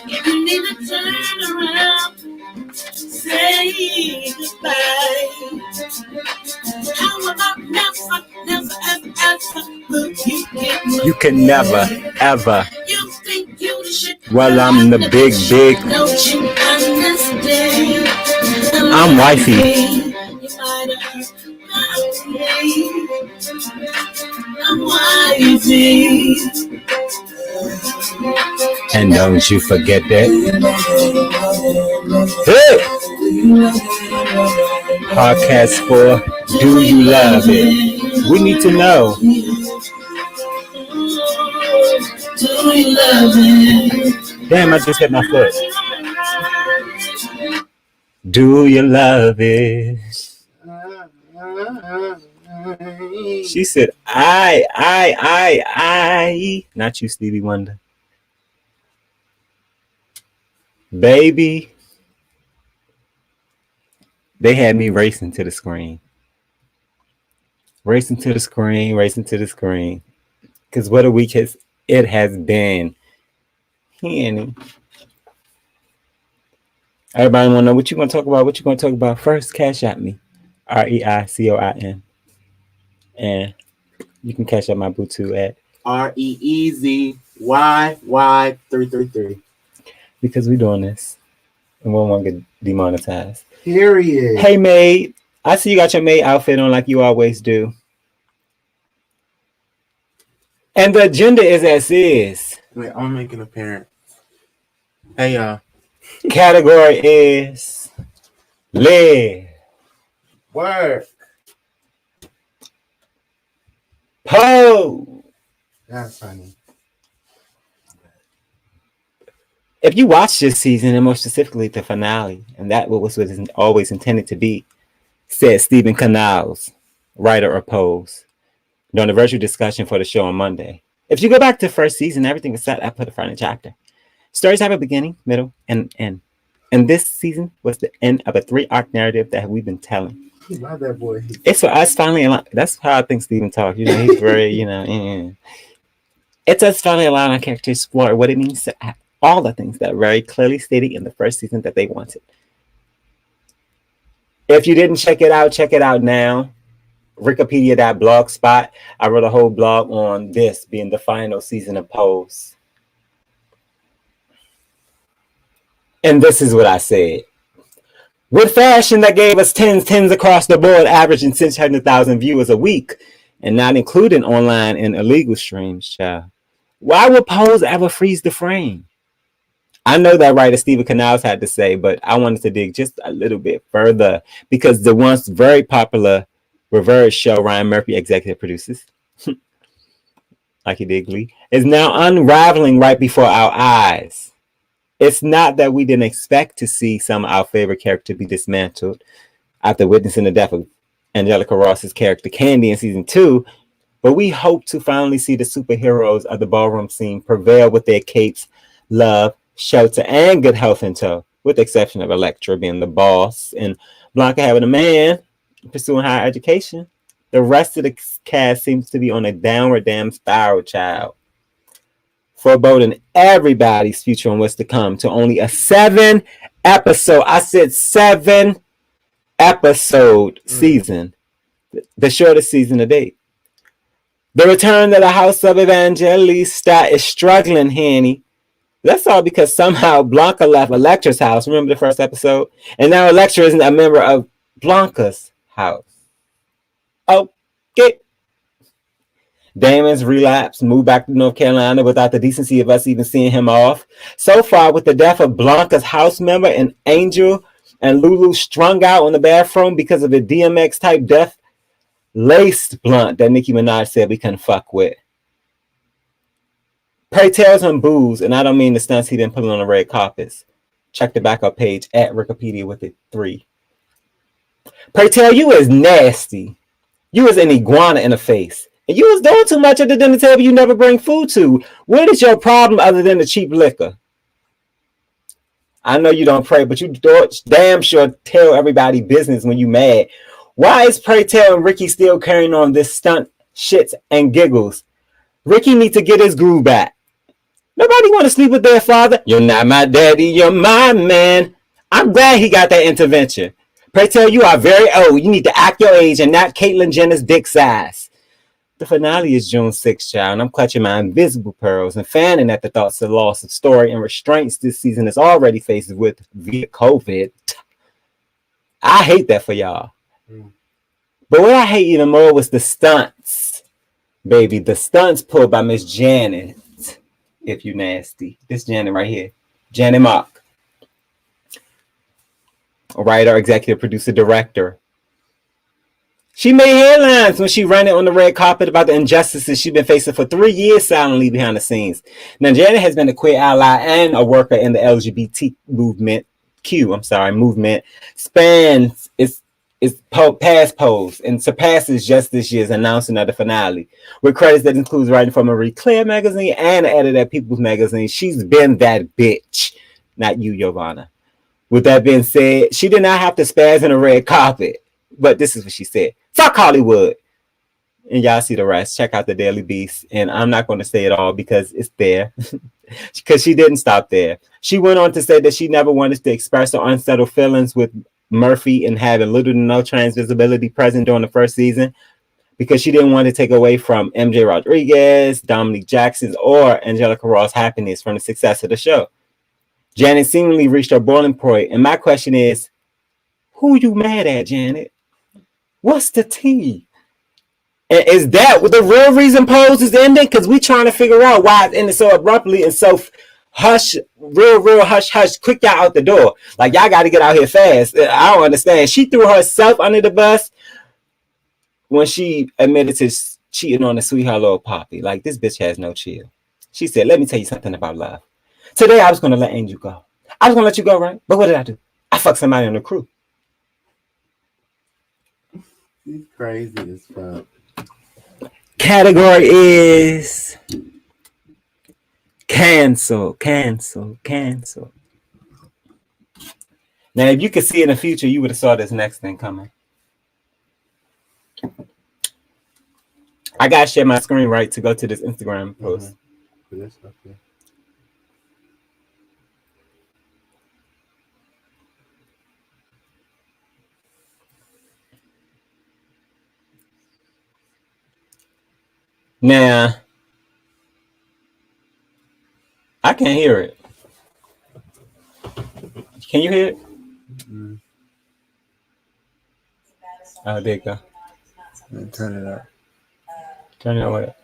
You need to turn around, say goodbye. How about never, ever look you in the You can never, ever. You think you should. Well, I'm the big. Don't you understand? I'm wifey. You might have I'm wifey. And don't you forget that. Hey! Podcast for Do You Love It? We need to know. Do you love it? Damn, I just hit my foot. Do you love it? She said, I. Not you, Stevie Wonder. Baby. They had me racing to the screen. Racing to the screen. Because what a week it has been. Henny. Everybody want to know what you going to talk about. First, cash at me. REICOIN. And you can cash out my boo too at REEZYY333. Because we're doing this. And we don't want to get demonetized. Period. Hey, maid. I see you got your maid outfit on like you always do. And the agenda is as is. Wait, I'm making an appearance. Hey, y'all. Category is live. Work. Pose. That's funny. If you watch this season, and more specifically the finale, and that was always intended to be, said Stephen Canals, writer of Pose, during the virtual discussion for the show on Monday. If you go back to the first season, everything was set up for the final chapter. Stories have a beginning, middle, and end. And this season was the end of a 3-arc narrative that we've been telling. Love that boy. It's for us finally. That's how I think Stephen talks. He's very, It's us finally allowing our character to explore what it means to act. All the things that very clearly stated in the first season that they wanted. If you didn't check it out now. Wikipedia.blogspot. I wrote a whole blog on this being the final season of Pose. And this is what I said. With fashion that gave us tens across the board, averaging 600,000 viewers a week, and not including online and illegal streams, child. Why would Pose ever freeze the frame? I know that writer Stephen Canals had to say, but I wanted to dig just a little bit further because the once very popular reverse show Ryan Murphy executive produces, like he did Glee, is now unraveling right before our eyes. It's not that we didn't expect to see some of our favorite character be dismantled after witnessing the death of Angelica Ross's character Candy in season 2, but we hope to finally see the superheroes of the ballroom scene prevail with their capes, love, shelter, and good health in tow, with the exception of Elektra being the boss and Blanca having a man pursuing higher education. The rest of the cast seems to be on a downward damn spiral, child, foreboding everybody's future and what's to come to only a 7-episode, I said 7-episode season, the shortest season to date. The return of the House of Evangelista is struggling, Henny. That's all because somehow Blanca left Electra's house. Remember the first episode? And now Elektra isn't a member of Blanca's house. Okay. Damon's relapse, moved back to North Carolina without the decency of us even seeing him off. So far, with the death of Blanca's house member and Angel and Lulu strung out on the bathroom because of a DMX-type death-laced blunt that Nicki Minaj said we couldn't fuck with. Pray tells him booze, and I don't mean the stunts he been pulling on the red carpets. Check the backup page at Wikipedia with it 3. Pray tell, you is nasty. You is an iguana in the face. And you was doing too much at the dinner table you never bring food to. What is your problem other than the cheap liquor? I know you don't pray, but you damn sure tell everybody business when you mad. Why is Pray Tell and Ricky still carrying on this stunt shits and giggles? Ricky needs to get his groove back. Nobody want to sleep with their father. You're not my daddy, you're my man. I'm glad he got that intervention. Pray tell, you are very old. You need to act your age and not Caitlyn Jenner's dick size. The finale is June 6th, child, and I'm clutching my invisible pearls and fanning at the thoughts of loss of story and restraints this season is already faced with via COVID. I hate that for y'all. But what I hate even more was the stunts, baby. The stunts pulled by Miss Janet, if you nasty. This Janet right here. Janet Mock. A writer, executive producer, director. She made headlines when she ran it on the red carpet about the injustices she's been facing for 3 years silently behind the scenes. Now, Janet has been a queer ally and a worker in the LGBT movement. Spans its past posts and surpasses just this year's announcing of the finale. With credits that includes writing for Marie Claire magazine and an editor at People's Magazine. She's been that bitch. Not you, Giovanna. With that being said, she did not have to spaz in a red carpet. But this is what she said. Fuck Hollywood. And y'all see the rest. Check out the Daily Beast. And I'm not going to say it all because it's there. Because she didn't stop there. She went on to say that she never wanted to express her unsettled feelings with Murphy and having little to no trans visibility present during the first season because she didn't want to take away from MJ Rodriguez, Dominique Jackson's, or Angelica Ross' happiness from the success of the show. Janet seemingly reached her boiling point. And my question is, who you mad at, Janet? What's the tea? And is that the real reason Pose is ending? Because we trying to figure out why it's ended so abruptly and so hush, real hush, quick y'all out the door. Like, y'all got to get out here fast. I don't understand. She threw herself under the bus when she admitted to cheating on the sweetheart little Poppy. Like, this bitch has no chill. She said, let me tell you something about love. Today, I was going to let Angel go. I was going to let you go, right? But what did I do? I fucked somebody on the crew. She's crazy as fuck. Category is cancel. Now, if you could see in the future, you would have saw this next thing coming. I gotta share my screen right to go to this Instagram post. Okay. Now, I can't hear it. Can you hear it? Mm-hmm. Oh, there you go. Turn it up. Turn it up.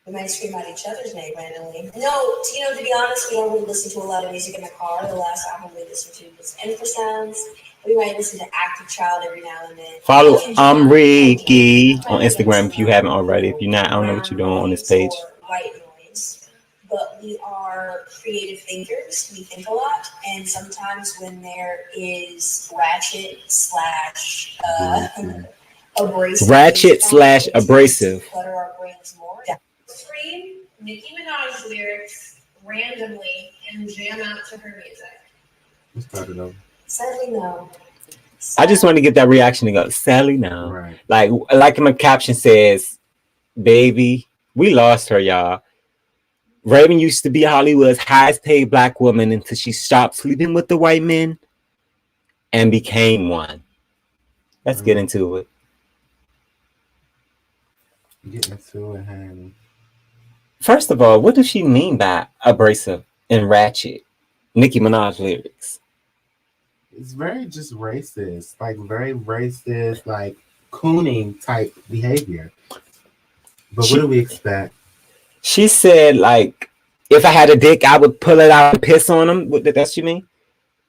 We might scream out each other's name randomly. No, to be honest, we don't really listen to a lot of music in the car. The last album we listened to was Infrasounds. We might listen to Active Child every now and then. Follow A Reiki on Instagram if you haven't already. If you're not, I don't know what you're doing on this page. White noise. But we are creative thinkers. We think a lot. And sometimes when there is ratchet slash abrasive. Clutter our brains more. Scream Nicki Minaj lyrics randomly and jam out to her music. Let's start it over. Sadly, no. I just want to get that reaction to go. Sadly, no. Right. Like my caption says, baby, we lost her, y'all. Raven used to be Hollywood's highest paid black woman until she stopped sleeping with the white men and became one. Let's get into it. Get into it, honey. First of all, what does she mean by abrasive and ratchet? Nicki Minaj lyrics. It's very just racist, very racist, cooning type behavior. But what do we expect? She said, if I had a dick, I would pull it out and piss on him. That's what you mean?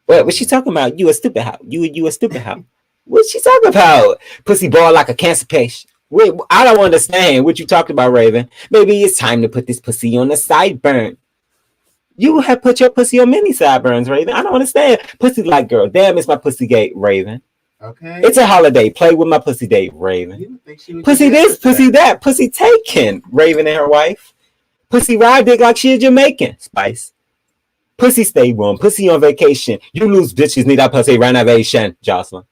What she talking about? You a stupid hoe. You a stupid hoe. What she talking about? Pussy ball like a cancer patient. Wait, I don't understand what you talking about, Raven. Maybe it's time to put this pussy on the sideburn. You have put your pussy on many sideburns, Raven. I don't understand. Pussy like girl. Damn, it's my pussy gate, Raven. Okay. It's a holiday. Play with my pussy date, Raven. Pussy this, pussy that. Pussy taken, Raven and her wife. Pussy ride dick like she a Jamaican, Spice. Pussy stay warm. Pussy on vacation. You lose bitches need that pussy renovation, Jocelyn.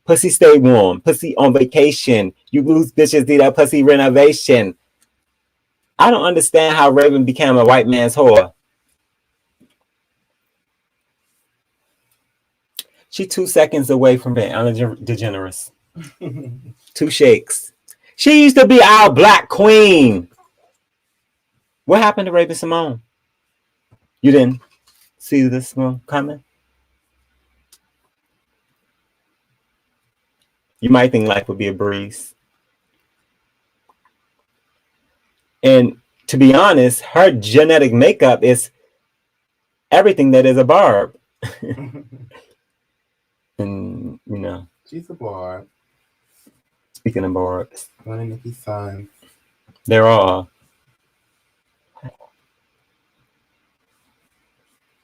Pussy stay warm. Pussy on vacation. You lose bitches need that pussy renovation. I don't understand how Raven became a white man's whore. She 2 seconds away from being Ellen DeGeneres. 2 shakes. She used to be our black queen. What happened to Raven Simone? You didn't see this one coming? You might think life would be a breeze. And to be honest, her genetic makeup is everything that is a barb. And, you know. She's a barb. Speaking of barbs. One of Nicki's sons. They're all.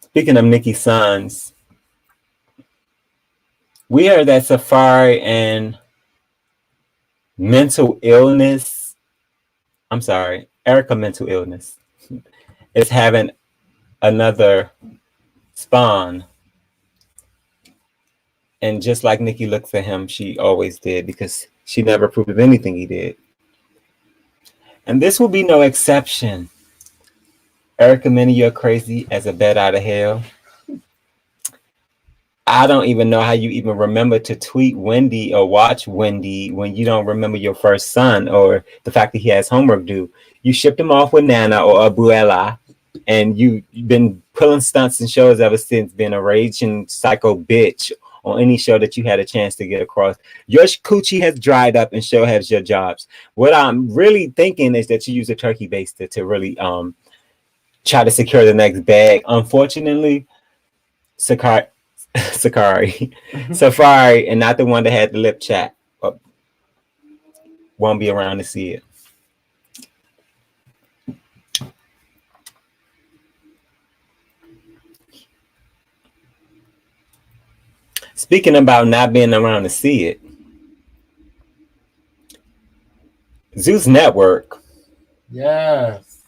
Speaking of Nicki's sons, we heard that Safari and Erica Mental Illness is having another spawn. And just like Nicki looked for him, she always did, because she never approved of anything he did. And this will be no exception. Erica Mena, you're crazy as a bat out of hell. I don't even know how you even remember to tweet Wendy or watch Wendy when you don't remember your first son or the fact that he has homework due. You shipped him off with Nana or Abuela, and you've been pulling stunts and shows ever since, being a raging psycho bitch on any show that you had a chance to get across. Your coochie has dried up and show has your jobs. What I'm really thinking is that you use a turkey baster to really try to secure the next bag. Unfortunately, Safari, and not the one that had the lip chat, won't be around to see it. Speaking about not being around to see it, Zeus Network. Yes.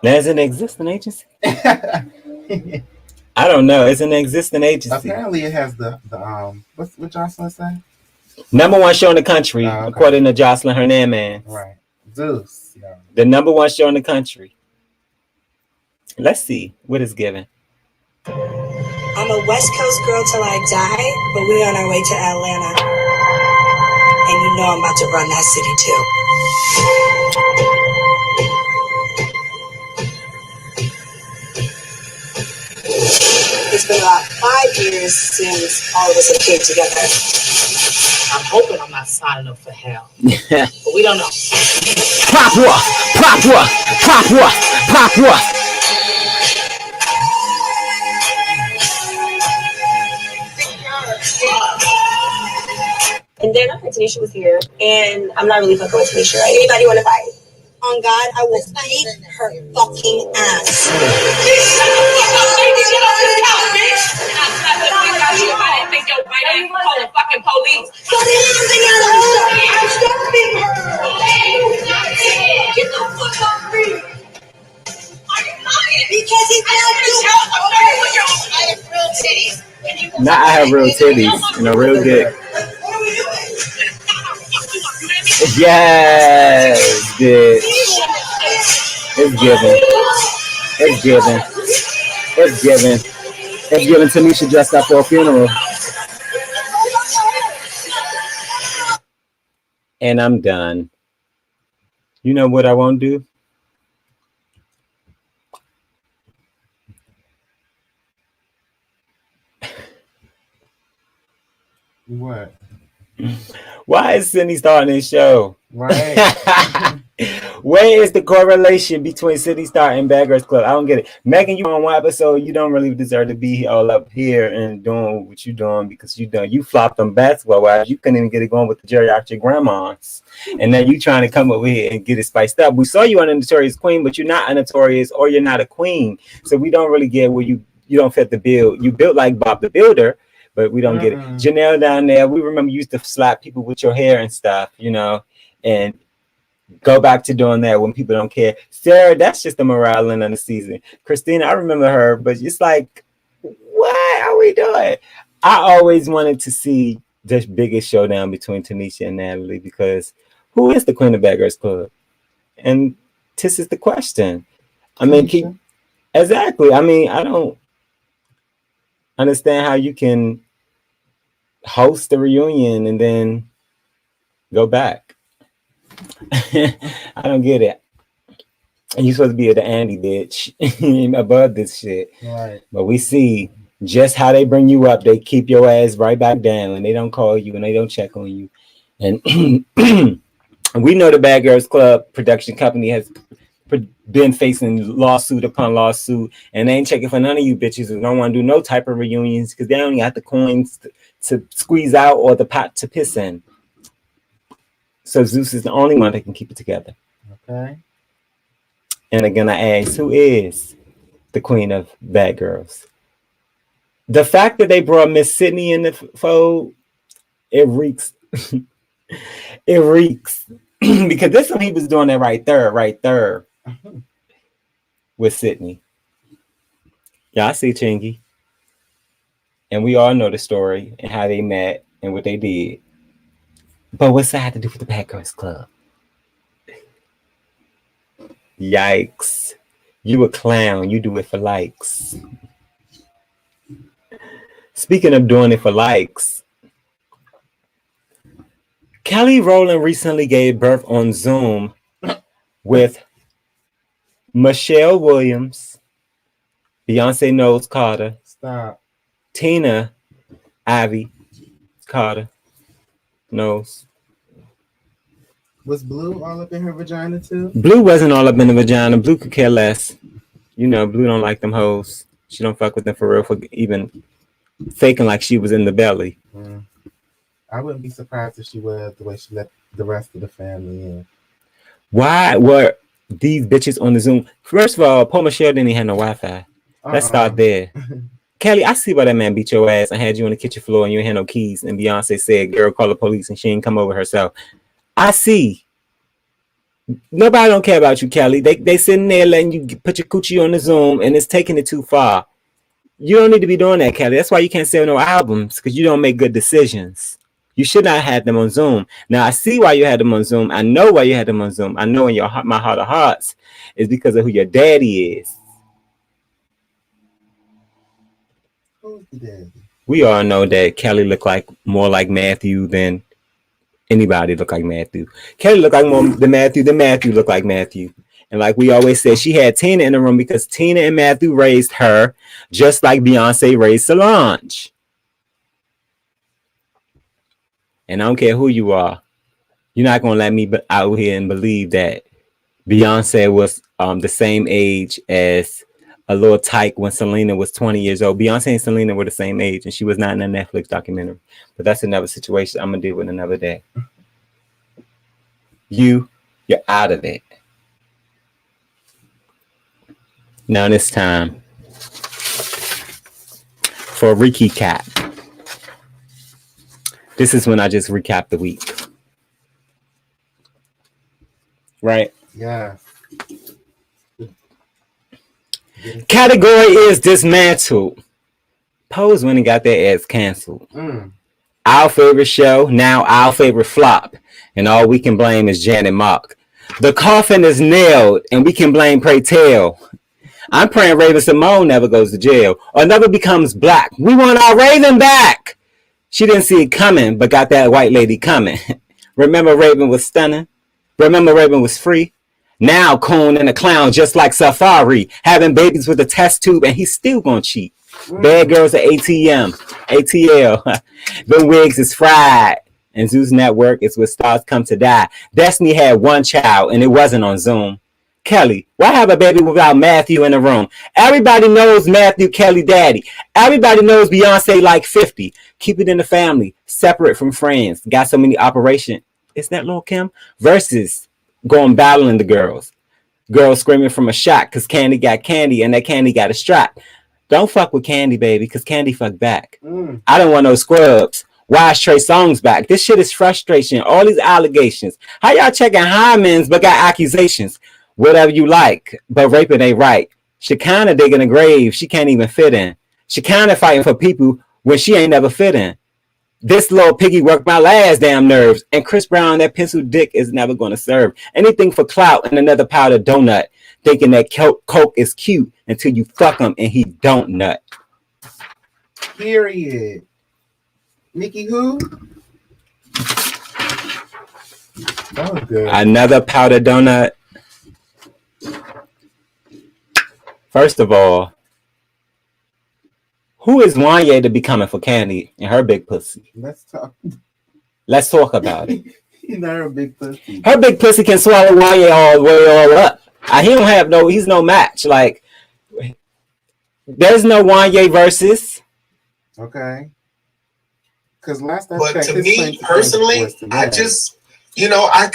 There's an existing agency. I don't know. It's an existing agency. Apparently, it has the what Jocelyn say? #1 show in the country, okay. According to Jocelyn Hernandez. Right. Zeus. Yeah. The #1 show in the country. Let's see what it's given. I'm a West Coast girl till I die, but we're on our way to Atlanta. And you know I'm about to run that city too. It's been about 5 years since all of us have came together. I'm hoping I'm not signing up for hell. But we don't know. Papua! Papua! Papua! Papua! And then I heard Tanisha was here, and I'm not really fucking with Tanisha, right? Anybody want to fight? On God, I will beat her fucking ass. I didn't think your white ass would call the fucking police. But it isn't out of her. I'm stopping her. Get the fuck off me. Are you lying? Because he's not doing I have real titties. Now I have real titties and a real dick. What are we doing? Yes, bitch. It's given. It's given. It's given. It's given. Tanisha dressed up for a funeral. And I'm done. You know what I won't do? What? Why is Sydney starting this show? Right. Where is the correlation between City Star and Bad Girls Club? I don't get it. Megan, you on one episode, you don't really deserve to be all up here and doing what you're doing, because you flopped them basketball wise. You couldn't even get it going with the geriatric grandmas. And then you trying to come over here and get it spiced up. We saw you on a Notorious Queen, but you're not a Notorious, or you're not a queen. So we don't really get where you don't fit the bill. You built like Bob the Builder, but we don't get it. Janelle down there, we remember you used to slap people with your hair and stuff, and go back to doing that when people don't care. Sarah, that's just the morale in the season. Christina, I remember her, but it's like, what are we doing? I always wanted to see the biggest showdown between Tanisha and Natalie, because who is the queen of Bad Girls Club? And This is the question. I mean, exactly. I mean, I don't understand how you can host a reunion and then go back. I don't get it. You supposed to be the Andy bitch above this shit. Right. But we see just how they bring you up. They keep your ass right back down and they don't call you and they don't check on you. And we know the Bad Girls Club production company has been facing lawsuit upon lawsuit, and they ain't checking for none of you bitches who don't want to do no type of reunions because they only got the coins to squeeze out or the pot to piss in. So Zeus is the only one that can keep it together. Okay. And again, I ask, who is the queen of Bad Girls? The fact that they brought Miss Sydney in the fold, it reeks. It reeks. Because this one he was doing it right there with Sydney. Yeah, I see Chingy. And we all know the story and how they met and what they did. But what's that have to do with the Bad Girls Club? Yikes. You a clown. You do it for likes. Speaking of doing it for likes, Kelly Rowland recently gave birth on Zoom with Michelle Williams, Beyonce Knowles Carter, Stop. Tina Ivy Carter Knowles. Was Blue all up in her vagina too? Blue wasn't all up in the vagina. Blue could care less. You know, Blue don't like them hoes. She don't fuck with them for real for even faking like she was in the belly. I wouldn't be surprised if she was the way she let the rest of the family in. Why were these bitches on the Zoom? First of all, Paul Michelle didn't even have no Wi-Fi. Let's start there. Kelly, I see why that man beat your ass and had you on the kitchen floor and you ain't had no keys. And Beyonce said, girl, call the police, and she ain't come over herself. I see. Nobody don't care about you, Kelly. They sitting there letting you put your coochie on the Zoom and it's taking it too far. You don't need to be doing that, Kelly. That's why you can't sell no albums, because you don't make good decisions. You should not have had them on Zoom. Now, I see why you had them on Zoom. I know why you had them on Zoom. I know in your heart, my heart of hearts, is because of who your daddy is. Who's the daddy? We all know that Kelly looked like more like Matthew than anybody looked like Matthew. Kelly looked like more than Matthew looked like Matthew. And like we always said, she had Tina in the room because Tina and Matthew raised her just like Beyonce raised Solange. And I don't care who you are. You're not going to let me out here and believe that Beyonce was the same age as a little tyke when Selena was 20 years old. Beyonce and Selena were the same age, and she was not in a Netflix documentary. But that's another situation I'm going to deal with another day. You're out of it. Now it's time for a recap. This is when I just recap the week. Right? Yeah. Category is dismantled. Pose went and got their ass canceled. Our favorite show, now our favorite flop. And all we can blame is Janet Mock. The coffin is nailed, and we can blame Pray Tell. I'm praying Raven Simone never goes to jail or never becomes black. We want our Raven back. She didn't see it coming, but got that white lady coming. Remember Raven was stunning? Remember Raven was free? Now Coon and a clown just like Safari, having babies with a test tube, and he's still gonna cheat. Bad Girls at ATL. The wigs is fried. And Zeus Network is where stars come to die. Destiny had one child, and it wasn't on Zoom. Kelly, why have a baby without Matthew in the room? Everybody knows Matthew Kelly daddy. Everybody knows Beyonce like 50. Keep it in the family, separate from friends. Got so many operations. Is that Lil' Kim? Versus going battling the girls. Girls screaming from a shot because Candy got candy and that Candy got a strap. Don't fuck with Candy, baby, because Candy fuck back. I don't want no scrubs. Why is Trey Songz back? This shit is frustration. All these allegations. How y'all checking Hymens but got accusations? Whatever you like, but raping ain't right. Shekinah digging a grave she can't even fit in. Shekinah fighting for people when she ain't never fit in. This little piggy worked my last damn nerves. And Chris Brown, that pencil dick is never going to serve. Anything for clout and another powdered donut. Thinking that Coke is cute until you fuck him and he don't nut. Period. Nikki who? That was good. Another powdered donut. First of all, who is Wanye to be coming for Candy and her big pussy? Let's talk about it. He's not her big pussy. Her big pussy can swallow Wanye all the way all up. He don't have he's no match. Like, there's no Wanye versus. Okay. Because last time, but to me personally, I just, I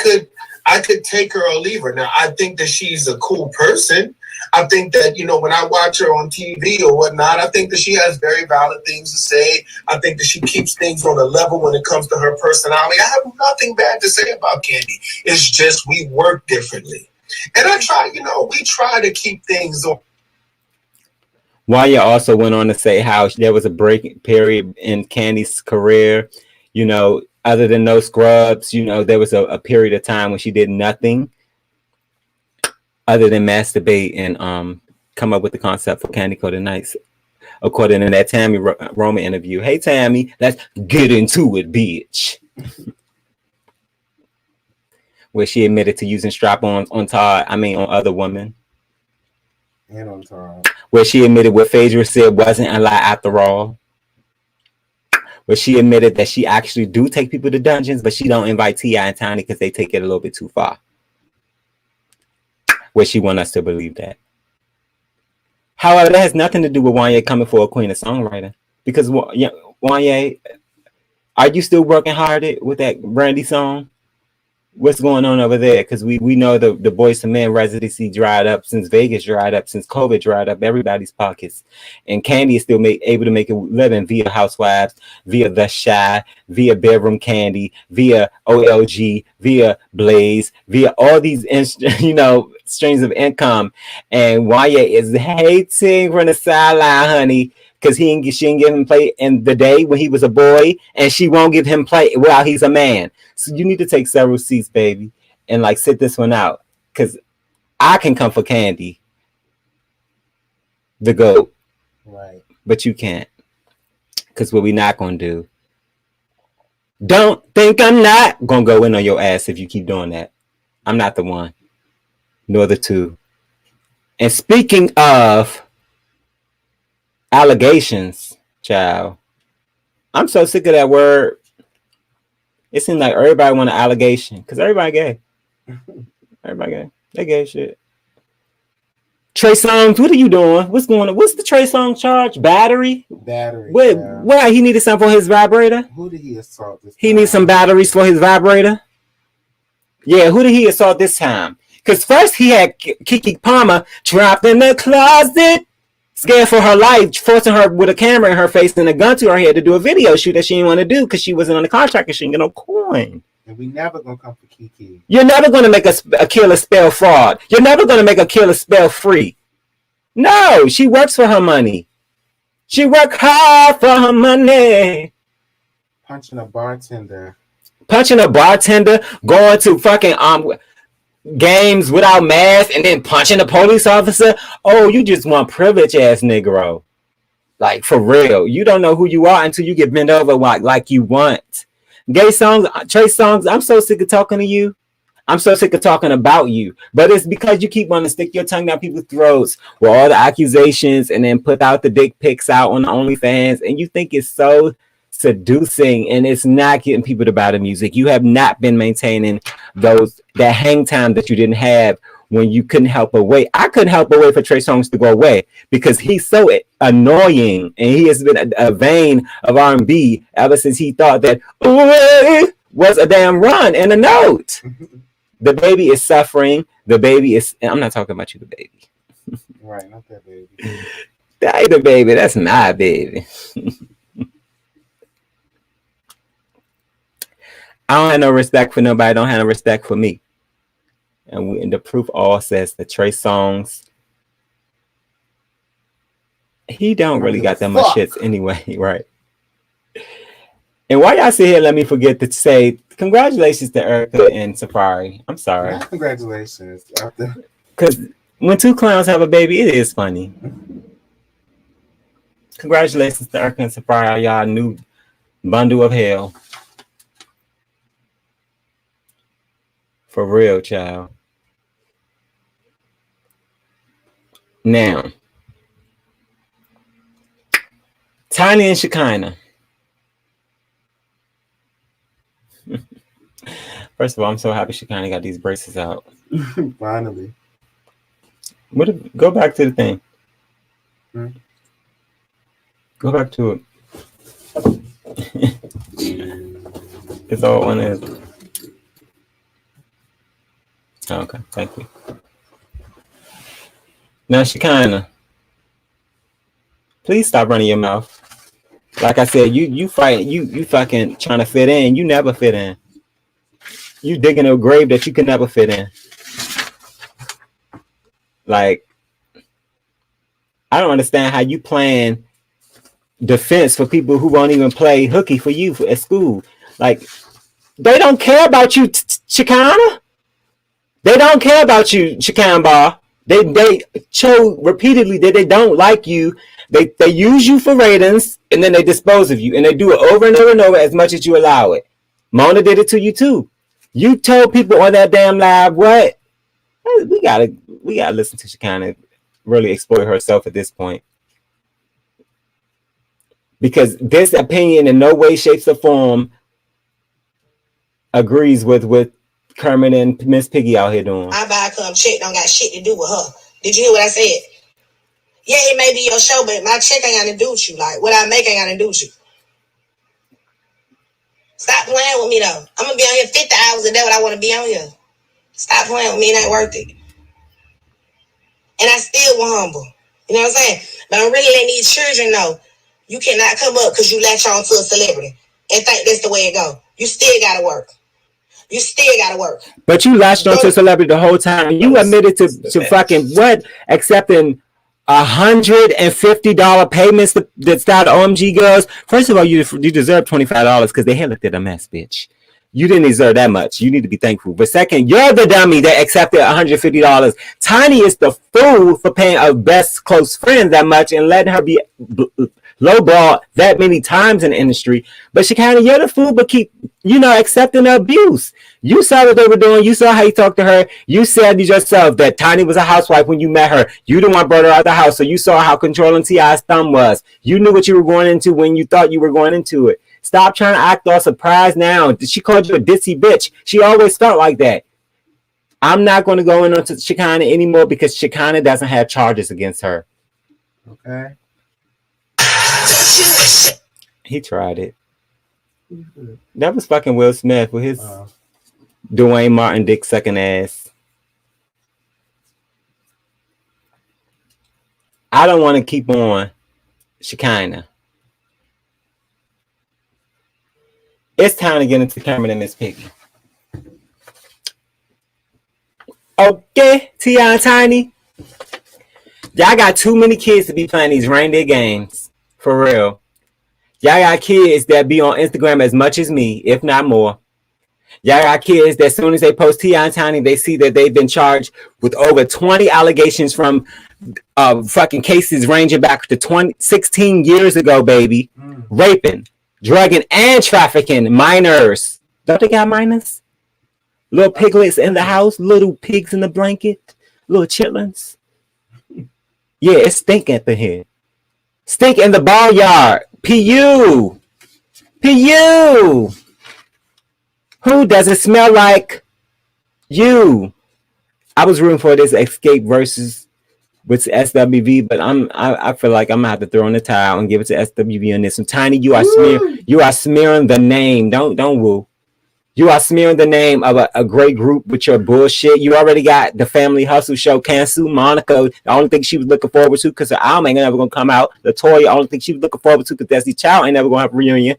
could take her or leave her. Now, I think that she's a cool person. I think that, when I watch her on TV or whatnot, I think that she has very valid things to say. I think that she keeps things on a level when it comes to her personality. I have nothing bad to say about Candy. It's just we work differently. And I try, we try to keep things on. Wanya also went on to say how there was a break period in Candy's career. Other than No Scrubs, there was a period of time when she did nothing other than masturbate and come up with the concept for Candy Coated Nights. According to that Tammy Roman interview. Hey, Tammy, let's get into it, bitch. Where she admitted to using strap-ons on other women. And on Todd. Where she admitted what Phaedra said wasn't a lie after all. Where she admitted that she actually do take people to dungeons, but she don't invite T.I. and Tiny because they take it a little bit too far. Where she want us to believe that. However, that has nothing to do with Wanye coming for a queen of songwriter. Because Wanye, are you still working hard with that Brandy song? What's going on over there? Because we know the Boyz II Men residency dried up since Vegas dried up, since COVID dried up everybody's pockets. And Candy is still able to make a living via Housewives, via The Shy, via Bedroom Candy, via OLG, via Blaze, via all these streams of income. And Wanya is hating from the sideline, honey, because she didn't give him play in the day when he was a boy, and she won't give him play while he's a man. So you need to take several seats, baby, and sit this one out. Because I can come for Candy, the GOAT. Right. But you can't. Because what we not going to do. Don't think I'm not going to go in on your ass if you keep doing that. I'm not the one. Nor the two. And speaking of allegations, child, I'm so sick of that word. It seems like everybody want an allegation because everybody gay. Everybody gay. They gay shit. Trey Songz, what are you doing? What's going on? What's the Trey Songz charge? Battery? Why he needed something for his vibrator? Who did he assault this time? He needs some batteries for his vibrator? Yeah, who did he assault this time? Because first he had Kiki Palmer trapped in the closet, scared for her life, forcing her with a camera in her face and a gun to her head to do a video shoot that she didn't want to do because she wasn't on the contract and she didn't get no coin. And we never gonna come for Kiki. You're never gonna make a killer spell fraud. You're never gonna make a killer spell free. No, she works for her money. She worked hard for her money. Punching a bartender, going to fucking games without masks, and then punching a police officer. Oh, you just want privilege, ass Negro. Like, for real. You don't know who you are until you get bent over like you want. Gay songs, Trey Songz, I'm so sick of talking to you. I'm so sick of talking about you. But it's because you keep wanting to stick your tongue down people's throats with all the accusations and then put out the dick pics out on the OnlyFans, and you think it's so seducing, and it's not getting people to buy the music. You have not been maintaining that hang time that you didn't have when you couldn't help but wait. I couldn't help but wait for Trey Songz to go away because he's so annoying, and he has been a vein of R&B ever since he thought that was a damn run and a note. The baby is suffering. The baby is. I'm not talking about you, the baby. Right, not that baby. That the baby. That's my baby. I don't have no respect for nobody. I don't have no respect for me. And the proof all says that Trey Songz, he don't really got that much shits anyway, right? And why y'all sit here, let me forget to say congratulations to Erica and Safari. I'm sorry. Yeah, congratulations. Because when two clowns have a baby, it is funny. Congratulations to Erica and Safari, y'all new bundle of hell. For real, child. Now, Tiny and Shekinah. First of all, I'm so happy Shekinah got these braces out. Finally. Go back to the thing. Go back to it. It's all one is. Okay, thank you. Now, Shekinah, please stop running your mouth. Like I said, you fight, you fucking trying to fit in. You never fit in. You digging a grave that you can never fit in. Like, I don't understand how you playing defense for people who won't even play hooky for you at school. Like, they don't care about you, Shekinah. They don't care about you, Shekinah Bar. They show repeatedly that they don't like you. They use you for ratings, and then they dispose of you. And they do it over and over and over as much as you allow it. Mona did it to you, too. You told people on that damn live, what? We gotta listen to Shekinah really exploit herself at this point. Because this opinion in no way, shape, or form agrees with Kermit and Miss Piggy out here doing. I buy come check don't got shit to do with her. Did you hear what I said? Yeah, it may be your show, but my check ain't got to do with you. Like, what I make ain't got to do with you. Stop playing with me, though. I'm going to be on here 50 hours a day when I want to be on here. Stop playing with me. It ain't worth it. And I still was humble. You know what I'm saying? But I'm really letting these children know you cannot come up because you latch on to a celebrity and think that's the way it go. You still got to work. You still got to work. But you latched on to a celebrity the whole time. You admitted to fucking what? Accepting $150 payments that start OMG girls. First of all, you deserve $25 because they looked at a mess, bitch. You didn't deserve that much. You need to be thankful. But second, you're the dummy that accepted $150. Tiny is the fool for paying a best close friend that much and letting her be lowball that many times in the industry. But Shekinah, you're the fool, but keep, accepting the abuse. You saw what they were doing. You saw how you talked to her. You said yourself that Tiny was a housewife when you met her. You the one brought her out the house, so you saw how controlling T.I.'s thumb was. You knew what you were going into when you thought you were going into it. Stop trying to act all surprised now. She called you a ditzy bitch. She always felt like that. I'm not going to go into Shekinah anymore because Shekinah doesn't have charges against her. Okay. He tried it. That was fucking Will Smith with his Dwayne Martin dick sucking ass. I don't want to keep on Shekinah. It's time to get into Cameron and Miss Piggy. Okay, T.I. and Tiny. Y'all got too many kids to be playing these reindeer games. For real. Y'all got kids that be on Instagram as much as me, if not more. Y'all got kids that as soon as they post T.I. and Tiny, they see that they've been charged with over 20 allegations from fucking cases ranging back to 16 years ago, baby. Raping, drugging, and trafficking minors. Don't they got minors? Little piglets in the house, little pigs in the blanket, little chitlins. Yeah, it's stinking up in here. Stink in the barnyard. P.U. P.U. Who does it smell like? You. I was rooting for this Escape versus with SWV, but I feel like I'm gonna have to throw in the towel and give it to SWV on this one. Tiny, you are smearing the name. Don't woo. You are smearing the name of a great group with your bullshit. You already got the Family Hustle show canceled. Monica, the only thing she was looking forward to because her album ain't never gonna come out. Latoya, the only thing she was looking forward to because Destiny Child ain't never gonna have a reunion.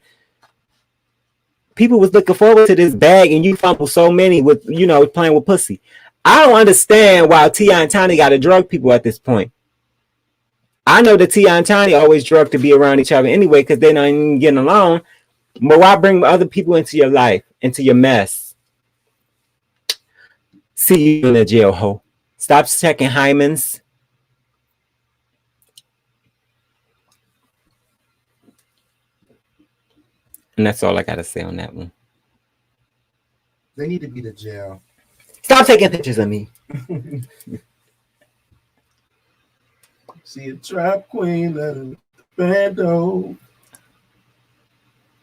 People was looking forward to this bag, and you fumbled so many with playing with pussy. I don't understand why T.I. and Tiny got to drug people at this point. I know that T.I. and Tiny always drug to be around each other anyway because they're not even getting along. But why bring other people into your life, into your mess? See you in a jail hole. Stop checking hymens. And that's all I gotta say on that one. They need to be to jail. Stop taking pictures of me. She a trap queen, let her bando.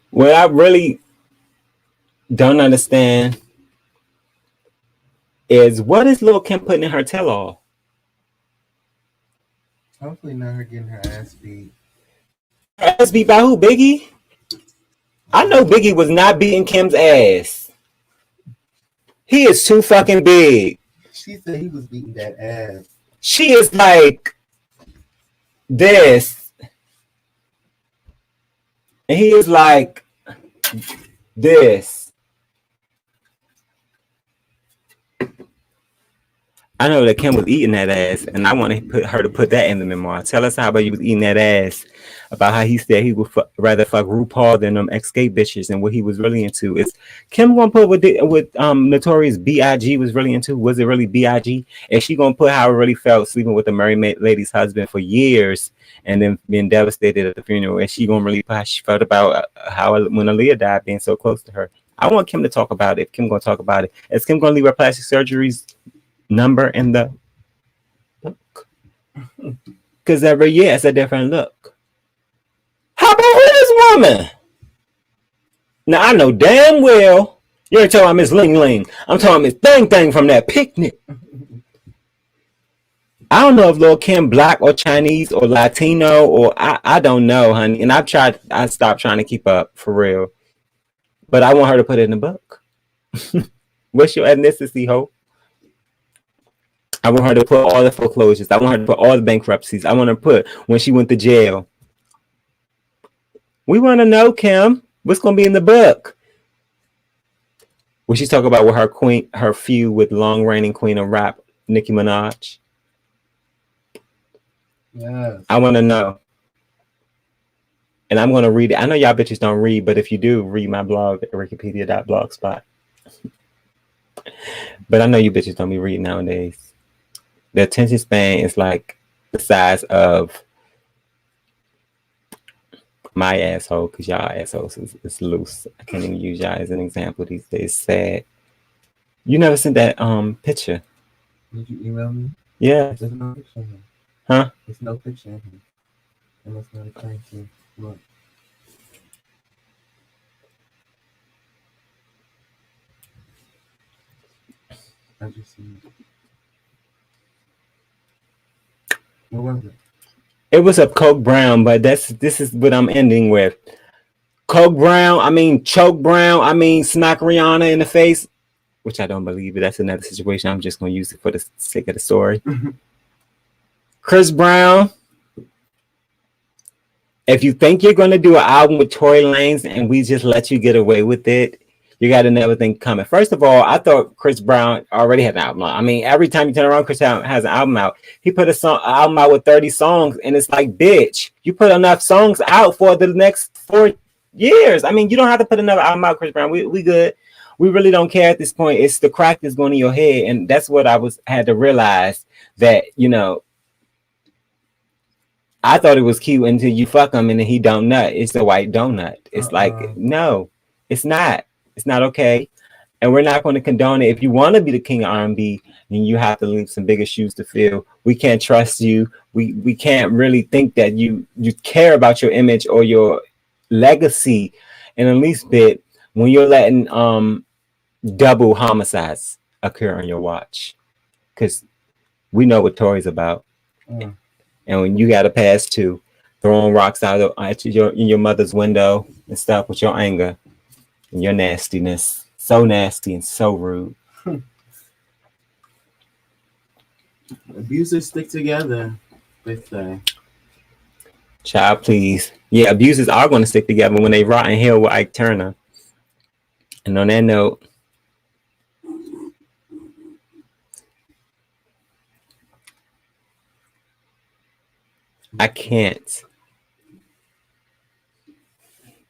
What I really don't understand is what is Lil' Kim putting in her tell-all? Hopefully not her getting her ass beat. Her ass beat by who, Biggie? I know Biggie was not beating Kim's ass. He is too fucking big. She said he was beating that ass. She is like this. And he is like this. I know that Kim was eating that ass, and I want to put her to put that in the memoir. Tell us how about you was eating that ass, about how he said he would rather fuck RuPaul than them Escape bitches, and what he was really into. Is Kim gonna put what Notorious B.I.G. was really into? Was it really B.I.G.? Is she gonna put how it really felt sleeping with the Merry Lady's husband for years and then being devastated at the funeral? Is she gonna really put how she felt about how when Aaliyah died, being so close to her? I want Kim to talk about it. If Kim gonna talk about it, is Kim gonna leave her plastic surgeries number in the book? Because every year it's a different look. How about this woman? Now I know damn well you ain't talking about Miss Ling Ling. I'm talking Miss Thang Thang from that picnic. I don't know if Lil' Kim black or Chinese or Latino or I don't know, honey. And I stopped trying to keep up for real. But I want her to put it in the book. What's your ethnicity, ho? I want her to put all the foreclosures. I want her to put all the bankruptcies. I want her to put when she went to jail. We want to know, Kim, what's going to be in the book. When she talk about with her feud with long reigning queen of rap, Nicki Minaj. Yes. I want to know. And I'm going to read it. I know y'all bitches don't read, but if you do, read my blog at wikipedia.blogspot. But I know you bitches don't be reading nowadays. The attention span is like the size of my asshole, because y'all assholes is loose. I can't even use y'all as an example these days. Sad. You never sent that picture. Did you email me? Yeah. There's no picture in here. Huh? There's no picture in here. And that's not a crime to look. I just seen it. What was it? It was a Coke Brown, but this is what I'm ending with. Choke Brown, smack Rihanna in the face, which I don't believe, but that's another situation. I'm just going to use it for the sake of the story. Chris Brown, if you think you're going to do an album with Tory Lanez and we just let you get away with it, you got another thing coming. First of all, I thought Chris Brown already had an album out. I mean, every time you turn around, Chris Brown has an album out. He put an album out with 30 songs, and it's like, bitch, you put enough songs out for the next 4 years. I mean, you don't have to put another album out, Chris Brown. We good. We really don't care at this point. It's the crack that's going in your head, and that's what I had to realize, that, you know, I thought it was cute until you fuck him and then he don't nut. It's a white donut. It's like, no, it's not. It's not okay. And we're not going to condone it. If you want to be the king of R&B, then you have to leave some bigger shoes to fill. We can't trust you. We can't really think that you care about your image or your legacy in the least bit when you're letting double homicides occur on your watch. Because we know what Tory's about. And when you got to pass to throwing rocks out at your mother's window and stuff with your anger and your nastiness. So nasty and so rude. Abusers stick together, they say. Child, please. Yeah, abusers are going to stick together when they rot in hell with Ike Turner. And on that note, I can't.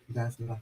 That's enough.